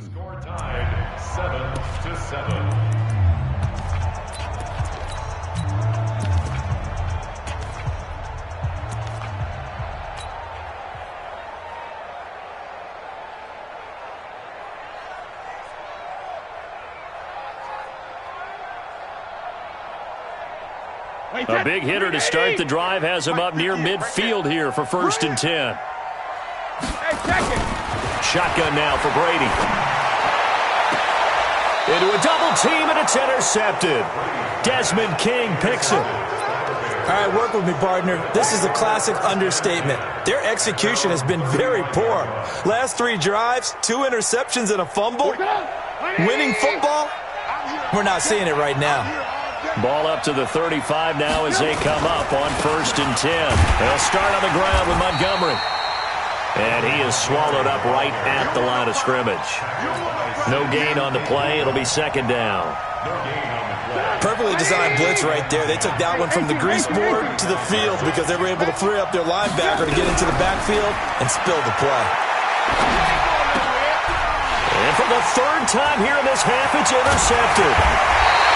1. Score tied 7-7. A big hitter to start the drive has him up near midfield here for 1st and 10. Shotgun now for Brady. Into a double team, and it's intercepted. Desmond King picks it. All right, work with me, partner. This is a classic understatement. Their execution has been very poor. Last 3 drives, 2 interceptions and a fumble. Winning football? We're not seeing it right now. Ball up to the 35 now as they come up on 1st and 10. They'll start on the ground with Montgomery. And he is swallowed up right at the line of scrimmage. No gain on the play. It'll be 2nd down. Perfectly designed blitz right there. They took that one from the grease board to the field because they were able to free up their linebacker to get into the backfield and spill the play. And for the 3rd time here in this half, it's intercepted.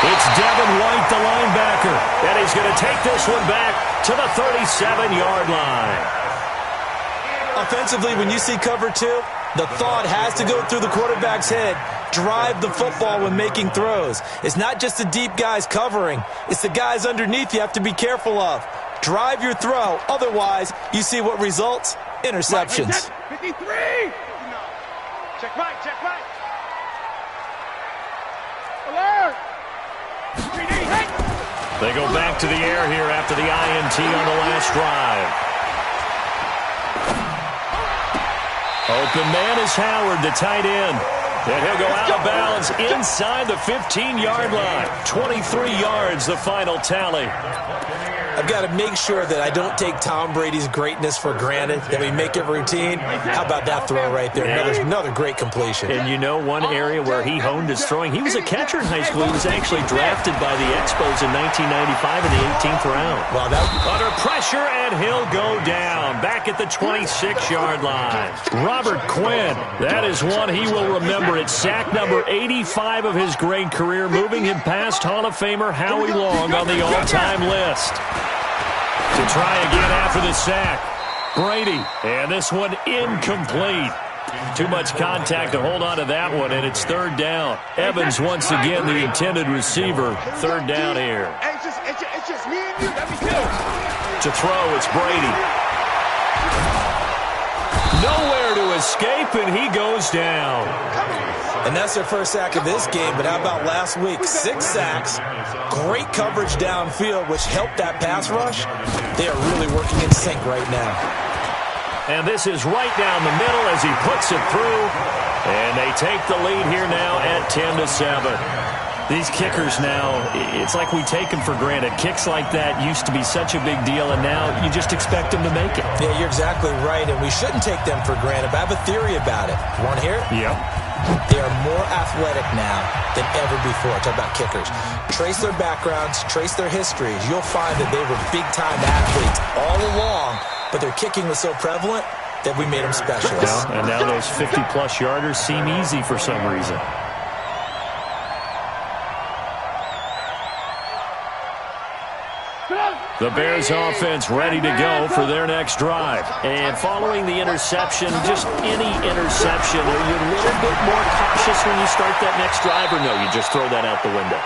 It's Devin White, the linebacker, and he's going to take this one back to the 37-yard line. Offensively, when you see cover 2, the thought has to go through the quarterback's head. Drive the football when making throws. It's not just the deep guys covering. It's the guys underneath you have to be careful of. Drive your throw. Otherwise, you see what results? Interceptions. 53! Check right, check right. Alert! They go back to the air here after the INT on the last drive. Open man is Howard, the tight end. And he'll go out of bounds inside the 15-yard line. 23 yards, the final tally. I've got to make sure that I don't take Tom Brady's greatness for granted, that we make it routine. How about that throw right there? Another great completion. And you know one area where he honed his throwing? He was a catcher in high school. He was actually drafted by the Expos in 1995 in the 18th round. Wow, under pressure, and he'll go down back at the 26-yard line. Robert Quinn, that is one he will remember. It's sack number 85 of his great career, moving him past Hall of Famer Howie Long on the all-time list. To try again after the sack. Brady, and this one incomplete. Too much contact to hold on to that one, and it's 3rd down. Evans once again the intended receiver. 3rd down here. It's just me and you. Let me kill. To throw, it's Brady. Nowhere to escape, and he goes down. And that's their first sack of this game, but how about last week? 6 sacks, great coverage downfield, which helped that pass rush. They are really working in sync right now. And this is right down the middle as he puts it through. And they take the lead here now at 10-7. These kickers now, it's like we take them for granted. Kicks like that used to be such a big deal, and now you just expect them to make it. Yeah, you're exactly right, and we shouldn't take them for granted. But I have a theory about it. You want to hear it? Yep. They are more athletic now than ever before. Talk about kickers. Trace their backgrounds, trace their histories. You'll find that they were big-time athletes all along, but their kicking was so prevalent that we made them specialists. And now those 50-plus yarders seem easy for some reason. The Bears offense ready to go for their next drive. And following the interception, just any interception, are you a little bit more cautious when you start that next drive, or no, you just throw that out the window?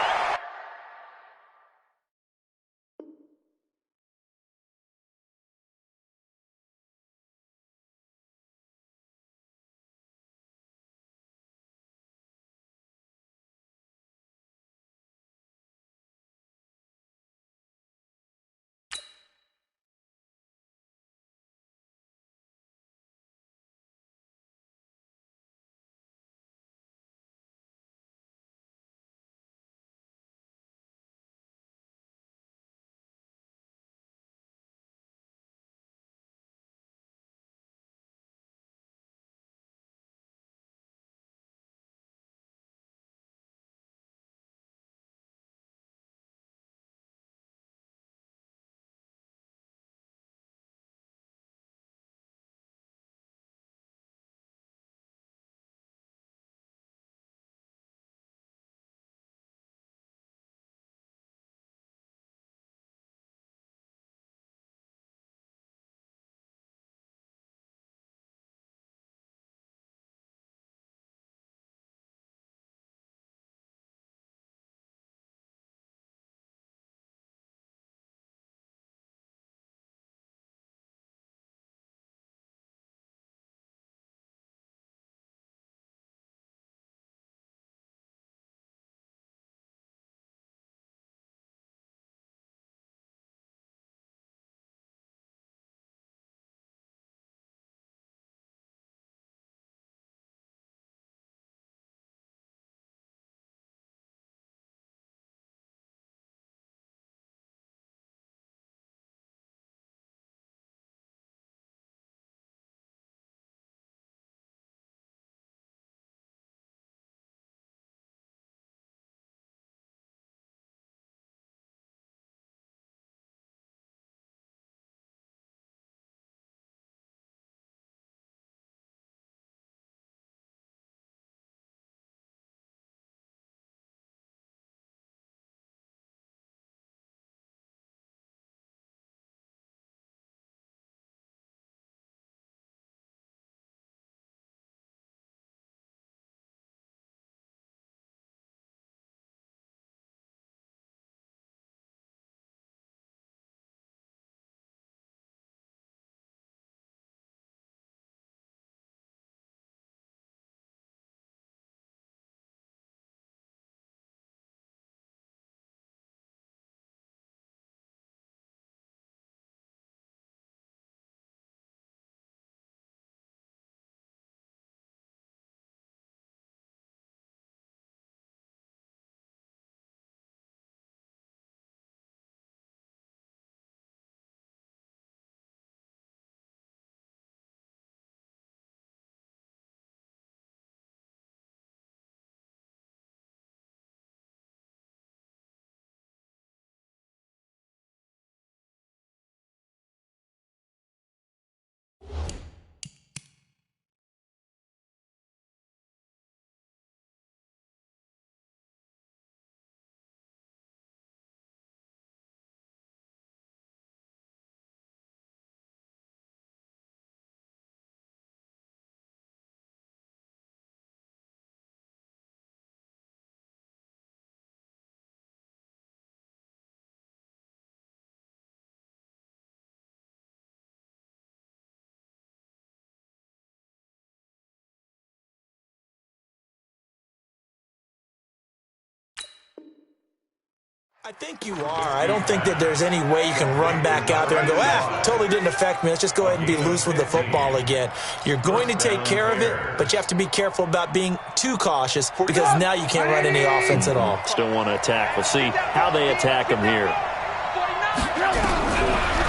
I think you are. I don't think that there's any way you can run back out there and go, totally didn't affect me. Let's just go ahead and be loose with the football again. You're going to take care of it, but you have to be careful about being too cautious because now you can't run any offense at all. Still want to attack. We'll see how they attack him here.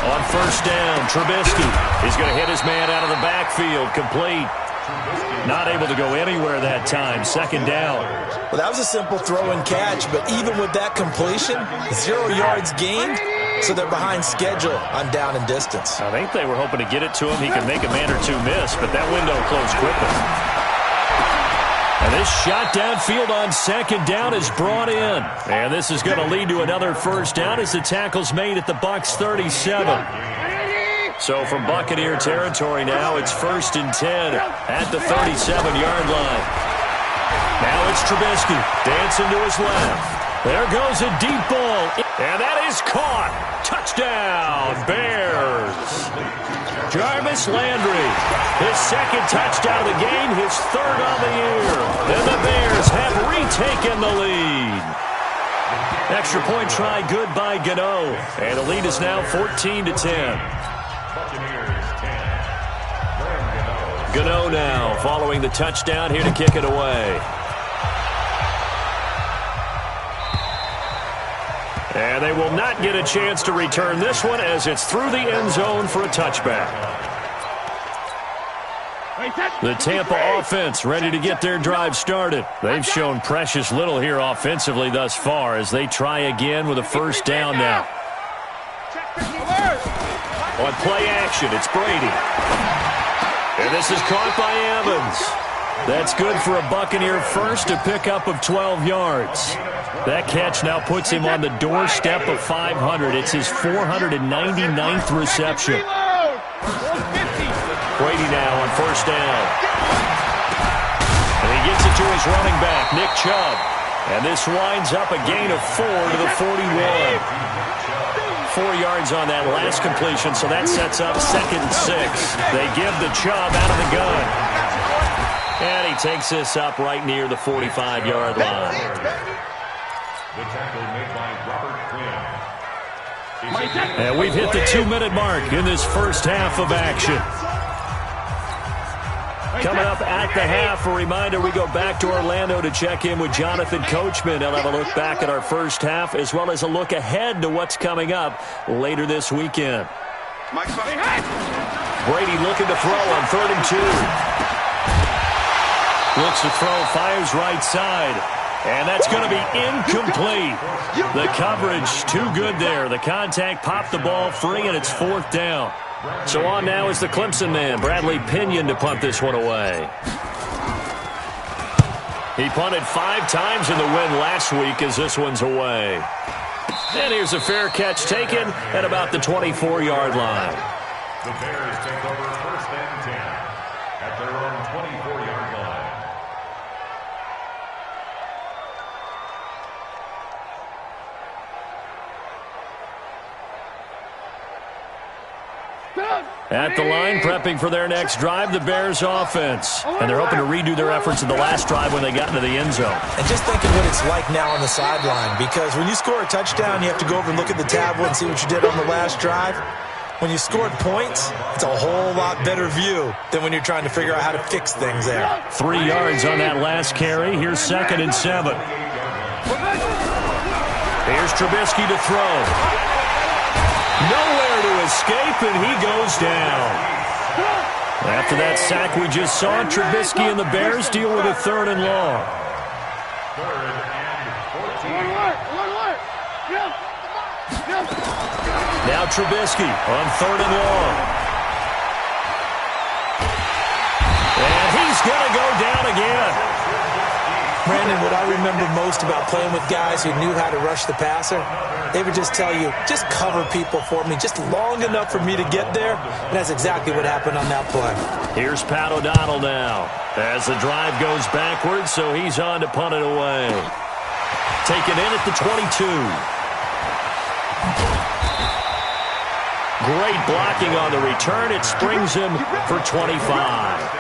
On first down, Trubisky. He's going to hit his man out of the backfield. Complete. Not able to go anywhere that time. Second down. Well, that was a simple throw and catch, but even with that completion, 0 yards gained, so they're behind schedule on down and distance. I think they were hoping to get it to him. He could make a man or two miss, but that window closed quickly. And this shot downfield on second down is brought in. And this is going to lead to another first down as the tackle's made at the Bucs 37. So from Buccaneer territory now, it's 1st and 10 at the 37-yard line. Now it's Trubisky dancing to his left. There goes a deep ball, and that is caught. Touchdown, Bears. Jarvis Landry, his second touchdown of the game, his third on the year. And the Bears have retaken the lead. Extra point try good by Gano, and the lead is now 14-10. Gano now following the touchdown here to kick it away. And they will not get a chance to return this one as it's through the end zone for a touchback. The Tampa offense ready to get their drive started. They've shown precious little here offensively thus far as they try again with a first down now. On play action, it's Brady. And this is caught by Evans. That's good for a Buccaneer first, a pickup of 12 yards. That catch now puts him on the doorstep of 500. It's his 499th reception. Brady now on first down. And he gets it to his running back, Nick Chubb. And this winds up a gain of 4 to the 41. 4 yards on that last completion, so that sets up 2nd and 6. They give the Chubb out of the gun. And he takes this up right near the 45-yard line. The tackle made by Robert Quinn. And we've hit the 2-minute mark in this first half of action. Coming up at the half, a reminder, we go back to Orlando to check in with Jonathan Coachman. He'll have a look back at our first half as well as a look ahead to what's coming up later this weekend. Brady looking to throw on 3rd and 2. Looks to throw, fires right side. And that's going to be incomplete. The coverage too good there. The contact popped the ball free, and it's 4th down. So on now is the Clemson man, Bradley Pinion, to punt this one away. He punted 5 times in the win last week as this one's away. And here's a fair catch taken at about the 24-yard line. The Bears take over 1st and 10 at their own 24-yard line. At the line, prepping for their next drive, the Bears offense. And they're hoping to redo their efforts in the last drive when they got into the end zone. And just think of what it's like now on the sideline, because when you score a touchdown, you have to go over and look at the tablet and see what you did on the last drive. When you scored points, it's a whole lot better view than when you're trying to figure out how to fix things there. 3 yards on that last carry. Here's 2nd and 7. Here's Trubisky to throw. Nowhere to escape, and he goes down. After that sack we just saw, Trubisky and the Bears deal with a 3rd and long. 3rd and 14. Now Trubisky on 3rd and long. And he's going to go down again. Brandon, what I remember most about playing with guys who knew how to rush the passer, they would just tell you, just cover people for me, just long enough for me to get there. And that's exactly what happened on that play. Here's Pat O'Donnell now as the drive goes backwards, so he's on to punt it away. Taken in at the 22. Great blocking on the return. It springs him for 25.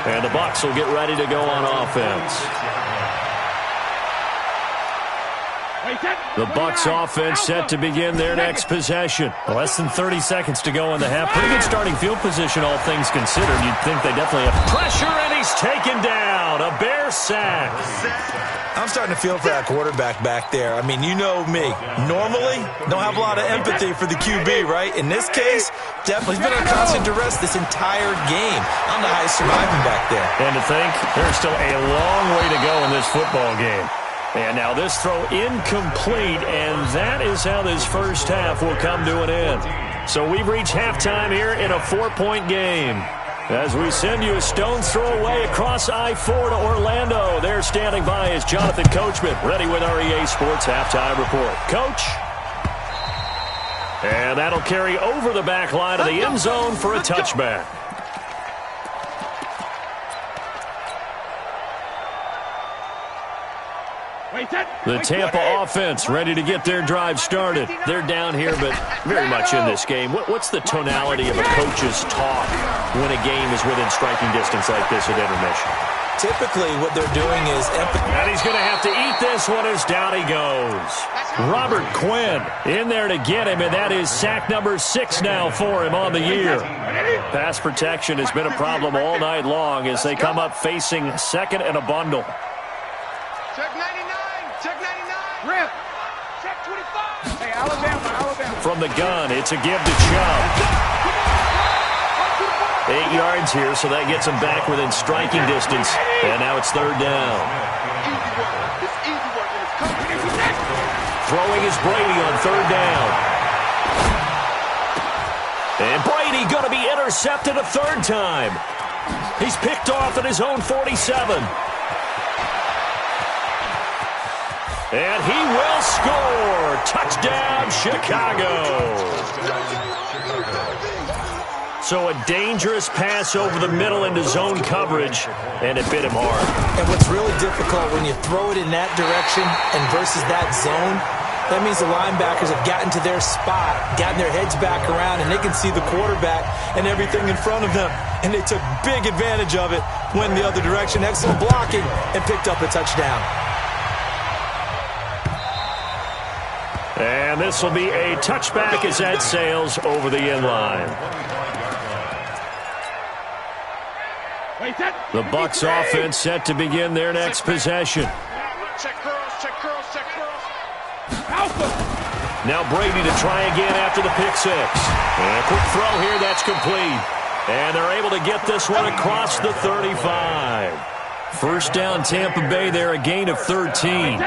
And the Bucs will get ready to go on offense. The Bucs offense set to begin their next possession. Less than 30 seconds to go in the half. Pretty good starting field position, all things considered. You'd think they definitely have pressure, and he's taken down. A Bear sack. I'm starting to feel for that quarterback back there. I mean, you know me. Normally, don't have a lot of empathy for the QB, right? In this case, definitely he's been under constant duress this entire game. I don't know how he's surviving back there. And to think, there's still a long way to go in this football game. And now this throw incomplete, and that is how this first half will come to an end. So we've reached halftime here in a 4-point game. As we send you a stone's throw away across I-4 to Orlando. There standing by is Jonathan Coachman, ready with our EA Sports Halftime Report. Coach. And that'll carry over the back line of the end zone for a touchback. The Tampa offense ready to get their drive started. They're down here, but very much in this game. What's the tonality of a coach's talk when a game is within striking distance like this at intermission? Typically, what they're doing is and he's going to have to eat this one as down he goes. Robert Quinn in there to get him, and that is sack number 6 now for him on the year. Pass protection has been a problem all night long as they come up facing second and a bundle. Check 99. Check 99. Rip. Check 25. Hey, Alabama. From the gun, it's a give to Chubb. 8 yards here, so that gets him back within striking distance. And now it's third down. Throwing is Brady on third down. And Brady going to be intercepted a third time. He's picked off at his own 47. And he will score. Touchdown, Chicago. So a dangerous pass over the middle into zone coverage, and it bit him hard. And what's really difficult when you throw it in that direction and versus that zone, that means the linebackers have gotten to their spot, gotten their heads back around, and they can see the quarterback and everything in front of them. And they took big advantage of it, went the other direction, excellent blocking, and picked up a touchdown. And this will be a touchback as that sails over the end line. The Bucs offense set to begin their next possession. Check curls, check curls, check curls. Now Brady to try again after the pick six. And a quick throw here, that's complete. And they're able to get this one across the 35. First down Tampa Bay there, a gain of 13.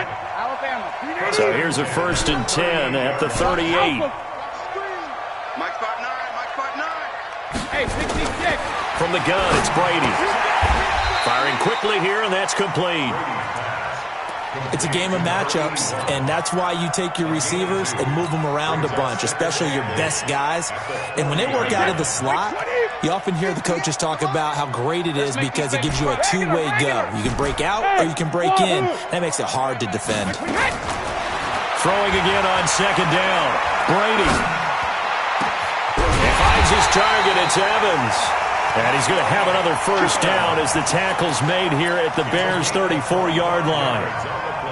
So here's a 1st and 10 at the 38. Mike spot 9, Mike spot 9. Hey, 66. From the gun, it's Brady. Firing quickly here, and that's complete. It's a game of matchups, and that's why you take your receivers and move them around a bunch, especially your best guys. And when they work out of the slot, you often hear the coaches talk about how great it is because it gives you a two-way go. You can break out or you can break in. That makes it hard to defend. Throwing again on second down. Brady. He finds his target. It's Evans. And he's going to have another first down as the tackle's made here at the Bears' 34-yard line.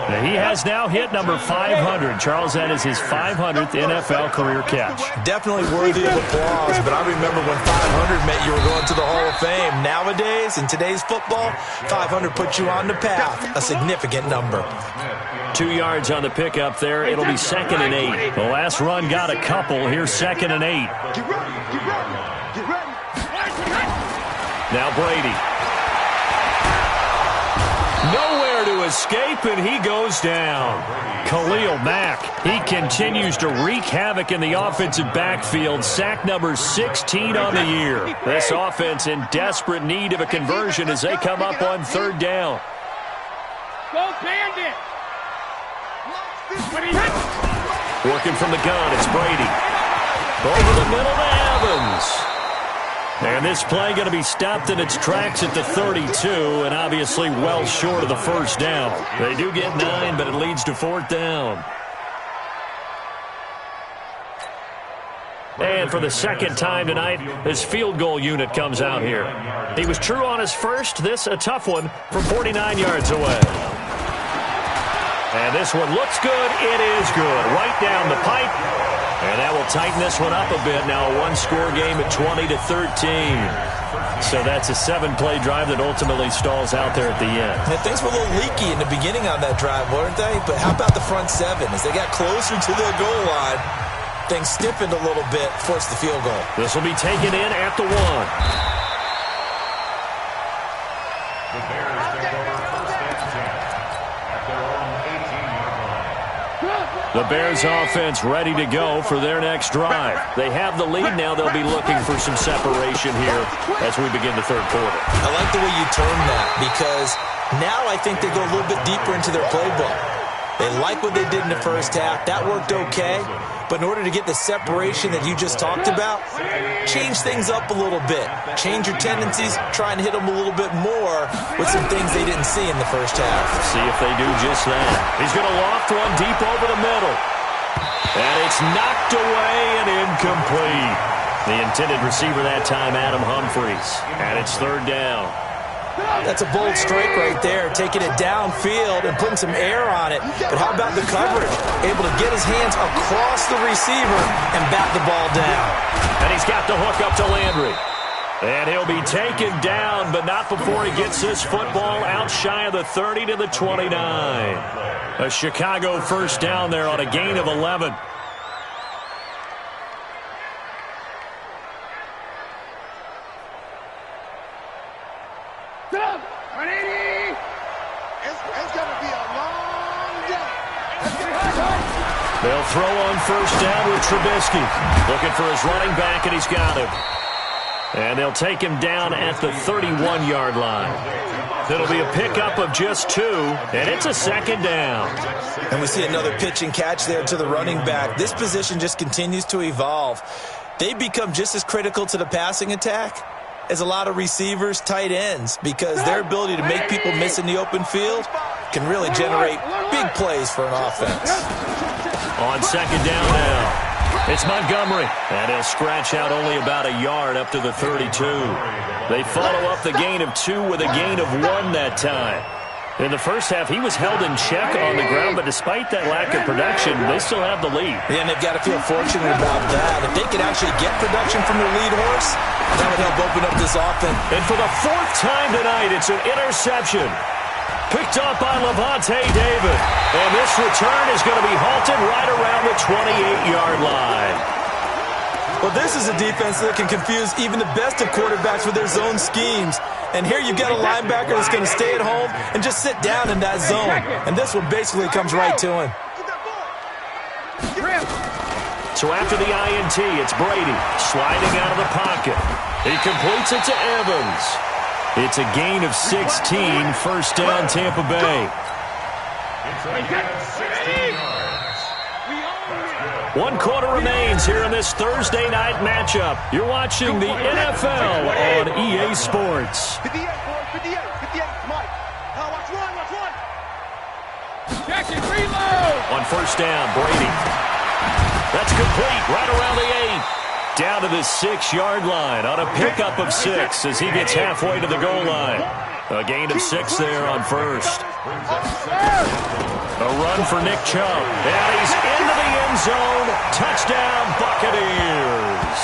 Now he has now hit number 500. Charles, that is his 500th NFL career catch. Definitely worthy of applause, but I remember when 500 meant you were going to the Hall of Fame. Nowadays, in today's football, 500 puts you on the path, a significant number. 2 yards on the pickup there. It'll be 2nd and 8. The last run got a couple. Here's 2nd and 8. Get ready, get ready, get ready. Now Brady. Nowhere to escape, and he goes down. Khalil Mack, he continues to wreak havoc in the offensive backfield. Sack number 16 on the year. This offense in desperate need of a conversion as they come up on third down. Go Bandit. Working from the gun, it's Brady. Over the middle to Evans. And this play going to be stopped in its tracks at the 32, and obviously well short of the first down. They do get 9, but it leads to 4th down. And for the second time tonight, his field goal unit comes out here. He was true on his first, this a tough one from 49 yards away. And this one looks good. It is good. Right down the pipe. And that will tighten this one up a bit. Now a one-score game at 20-13. So that's a 7-play drive that ultimately stalls out there at the end. And things were a little leaky in the beginning on that drive, weren't they? But how about the front seven? As they got closer to the goal line, things stiffened a little bit, forced the field goal. This will be taken in at the 1. The Bears take over first and 10 at their own 18-yard line. The Bears offense ready to go for their next drive. They have the lead now. They'll be looking for some separation here as we begin the third quarter. I like the way you term that because now I think they go a little bit deeper into their playbook. They like what they did in the first half. That worked okay. But in order to get the separation that you just talked about, change things up a little bit. Change your tendencies, try and hit them a little bit more with some things they didn't see in the first half. See if they do just that. He's going to loft one deep over the middle. And it's knocked away and incomplete. The intended receiver that time, Adam Humphries. And it's third down. That's a bold strike right there, taking it downfield and putting some air on it. But how about the coverage? Able to get his hands across the receiver and bat the ball down. And he's got the hook up to Landry. And he'll be taken down, but not before he gets this football out shy of the 30 to the 29. A Chicago first down there on a gain of 11. They'll throw on first down with Trubisky. Looking for his running back, and he's got him. And they'll take him down at the 31-yard line. It'll be a pickup of just 2, and it's a second down. And we see another pitch and catch there to the running back. This position just continues to evolve. They become just as critical to the passing attack as a lot of receivers, tight ends, because their ability to make people miss in the open field can really generate big plays for an offense. On second down now, it's Montgomery. And he'll scratch out only about a yard up to the 32. They follow up the gain of 2 with a gain of 1 that time. In the first half, he was held in check on the ground, but despite that lack of production, they still have the lead. Yeah, and they've got to feel fortunate about that. If they could actually get production from their lead horse, that would help open up this offense. And for the 4th time tonight, it's an interception. Picked up by Lavonte David. And this return is going to be halted right around the 28-yard line. Well, this is a defense that can confuse even the best of quarterbacks with their zone schemes. And here you've got a linebacker that's going to stay at home and just sit down in that zone. And this one basically comes right to him. So after the INT, it's Brady sliding out of the pocket. He completes it to Evans. It's a gain of 16, first down Tampa Bay. It's a gain of 16 yards. 1 quarter remains here in this Thursday night matchup. You're watching the NFL on EA Sports. 58, boys, 58, 58, Mike. Watch one, watch one. Jackson, reload. On first down, Brady. That's complete, right around the 8. Down to the 6-yard line on a pickup of 6 as he gets halfway to the goal line. A gain of 6 there on first. A run for Nick Chubb. And he's into the end zone. Touchdown, Buccaneers.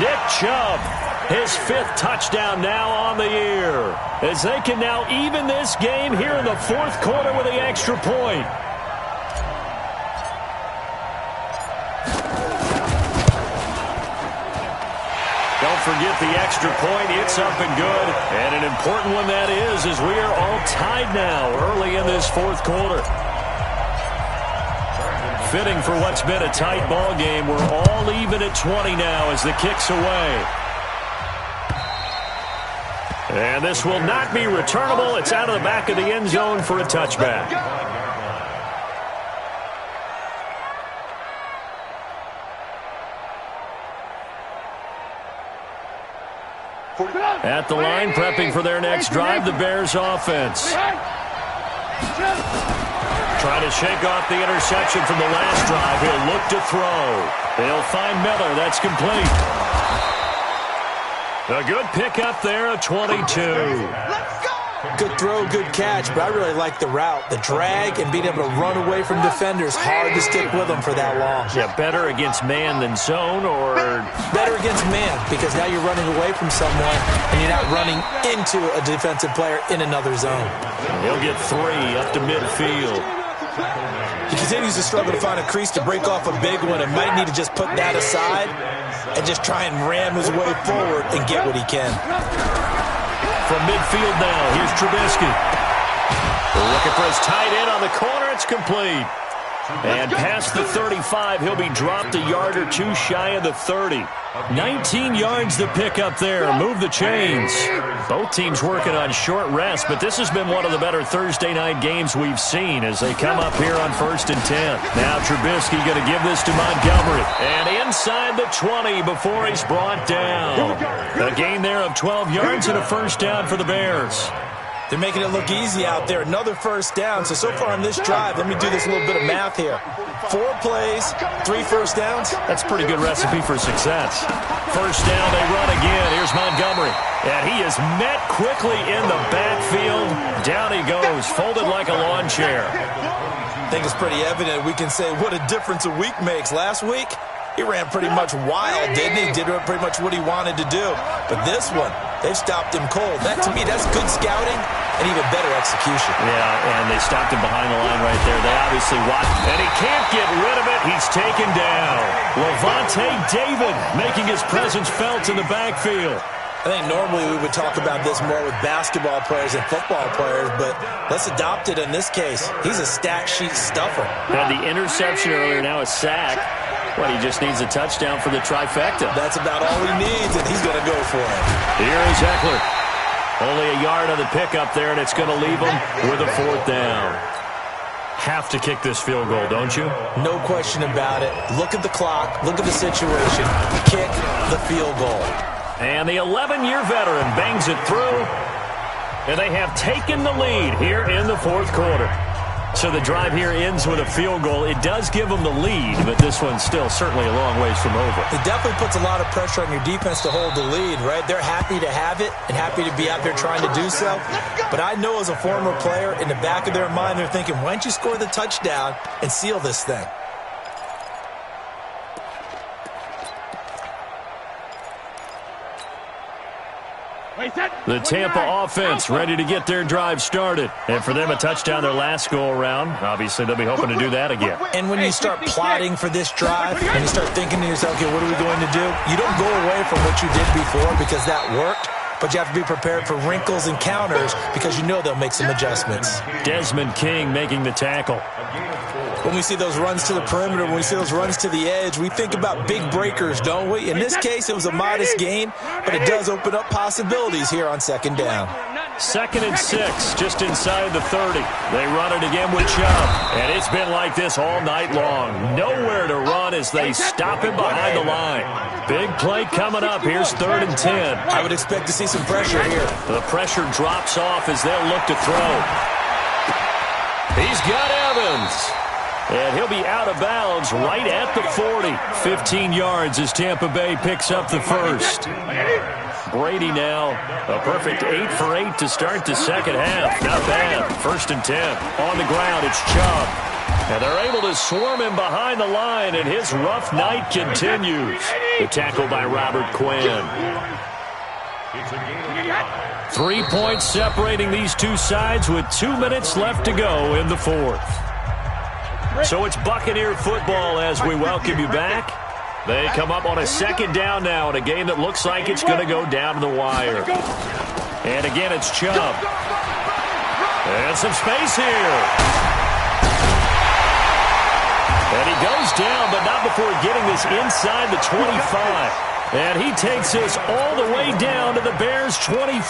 Nick Chubb, his 5th touchdown now on the year. As they can now even this game here in the 4th quarter with the extra point. Don't forget the extra point. It's up and good. And an important one that is, as we are all tied now early in this 4th quarter. Fitting for what's been a tight ball game. We're all even at 20 now as the kick's away. And this will not be returnable. It's out of the back of the end zone for a touchback. At the line, prepping for their next drive, the Bears offense. Trying to shake off the interception from the last drive. He'll look to throw. They'll find Miller. That's complete. A good pickup there, a 22. Let's go! Good throw, good catch, but I really like the route. The drag and being able to run away from defenders, hard to stick with them for that long. Yeah, better against man than zone, or? Better against man, because now you're running away from someone and you're not running into a defensive player in another zone. He'll get 3 up to midfield. He continues to struggle to find a crease to break off a big one and might need to just put that aside and just try and ram his way forward and get what he can. From midfield now, here's Trubisky. Looking for his tight end on the corner. It's complete. And past the 35, he'll be dropped a yard or 2 shy of the 30. 19 yards to pick up there. Move the chains. Both teams working on short rest, but this has been one of the better Thursday night games we've seen as they come up here on 1st and 10. Now Trubisky going to give this to Montgomery. And inside the 20 before he's brought down. A gain there of 12 yards and a first down for the Bears. They're making it look easy out there. Another first down. So far on this drive, let me do this little bit of math here. 4 plays, 3 first downs. That's a pretty good recipe for success. First down, they run again. Here's Montgomery. And he is met quickly in the backfield. Down he goes, folded like a lawn chair. I think it's pretty evident. We can say what a difference a week makes. Last week, he ran pretty much wild, didn't he? Did pretty much what he wanted to do. But this one, they've stopped him cold. That, to me, that's good scouting and even better execution. Yeah, and they stopped him behind the line right there. They obviously watched, and he can't get rid of it. He's taken down. Lavonte David making his presence felt in the backfield. I think normally we would talk about this more with basketball players and football players, but let's adopt it in this case. He's a stat sheet stuffer. Had the interception earlier, now a sack. But he just needs a touchdown for the trifecta. That's about all he needs, and he's going to go for it. Here is Eckler. Only a yard on the pickup there, and it's going to leave him with a 4th down. Have to kick this field goal, don't you? No question about it. Look at the clock. Look at the situation. Kick the field goal. And the 11-year veteran bangs it through, and they have taken the lead here in the 4th quarter. So the drive here ends with a field goal. It does give them the lead, but this one's still certainly a long ways from over. It definitely puts a lot of pressure on your defense to hold the lead, right? They're happy to have it and happy to be out there trying to do so. But I know as a former player, in the back of their mind, they're thinking, why don't you score the touchdown and seal this thing? The Tampa offense ready to get their drive started. And for them, a touchdown their last go-around. Obviously, they'll be hoping to do that again. And when you start plotting for this drive and you start thinking to yourself, okay, what are we going to do? You don't go away from what you did before because that worked. But you have to be prepared for wrinkles and counters because you know they'll make some adjustments. Desmond King making the tackle. When we see those runs to the perimeter, when we see those runs to the edge, we think about big breakers, don't we? In this case, it was a modest gain, but it does open up possibilities here on 2nd down. 2nd and 6, just inside the 30. They run it again with Chubb, and it's been like this all night long. Nowhere to run as they stop him behind the line. Big play coming up. Here's 3rd and 10. I would expect to see some pressure here. The pressure drops off as they'll look to throw. He's got Evans. And he'll be out of bounds right at the 40. 15 yards as Tampa Bay picks up the first. Brady now, a perfect 8 for 8 to start the second half. Not bad. 1st and 10. On the ground, it's Chubb. And they're able to swarm him behind the line, and his rough night continues. The tackle by Robert Quinn. 3 points separating these two sides with 2 minutes left to go in the 4th. So it's Buccaneer football as we welcome you back. They come up on a 2nd down now in a game that looks like it's going to go down to the wire. And again, it's Chubb. And some space here. And he goes down, but not before getting this inside the 25. And he takes us all the way down to the Bears' 24.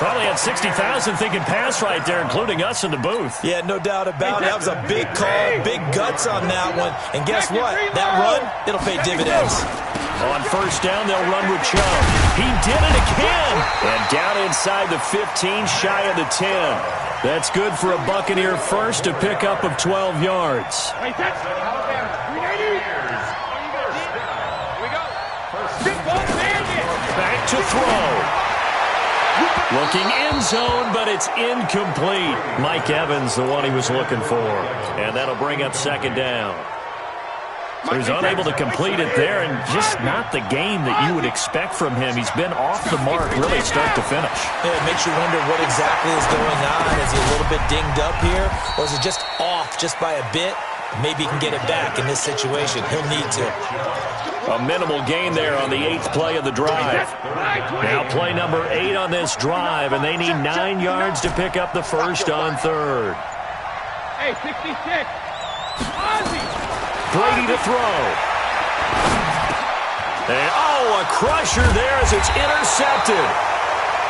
Probably had 60,000 thinking pass right there, including us in the booth. Yeah, no doubt about it. That was a big call, big guts on that one. And guess what? That run, it'll pay dividends. On 1st down, they'll run with Chubb. He did it again. And down inside the 15, shy of the 10. That's good for a Buccaneer first, a pickup of 12 yards. Back to throw. Looking end zone, but it's incomplete. Mike Evans, the one he was looking for. And that'll bring up second down. So he's unable to complete it there, and just not the game that you would expect from him. He's been off the mark really start to finish. Yeah, it makes you wonder what exactly is going on. Is he a little bit dinged up here, or is it just off just by a bit? Maybe he can get it back in this situation. He'll need to. A minimal gain there on the 8th play of the drive. Now play number 8 on this drive, and they need 9 yards to pick up the first on 3rd. Hey, 66. Ozzie. Brady to throw. And, a crusher there as it's intercepted.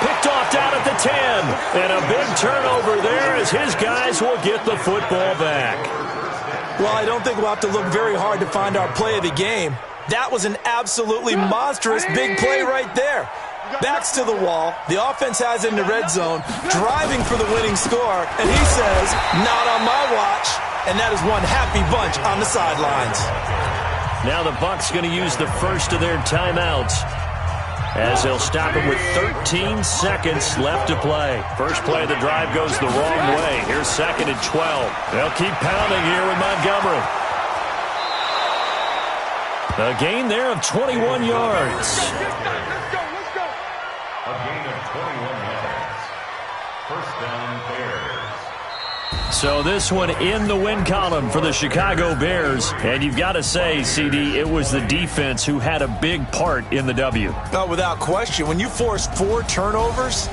Picked off down at the 10. And a big turnover there as his guys will get the football back. Well, I don't think we'll have to look very hard to find our play of the game. That was an absolutely monstrous big play right there. Backs to the wall. The offense has it in the red zone, driving for the winning score. And he says, not on my watch. And that is one happy bunch on the sidelines. Now the Bucs going to use the first of their timeouts as they'll stop him with 13 seconds left to play. First play of the drive goes the wrong way. Here's 2nd and 12. They'll keep pounding here with Montgomery. A gain there of 21 yards. Let's go. A gain of 21 yards. First down, Bears. So this one in the win column for the Chicago Bears. And you've got to say, CD, it was the defense who had a big part in the W. No, without question. When you force 4 turnovers,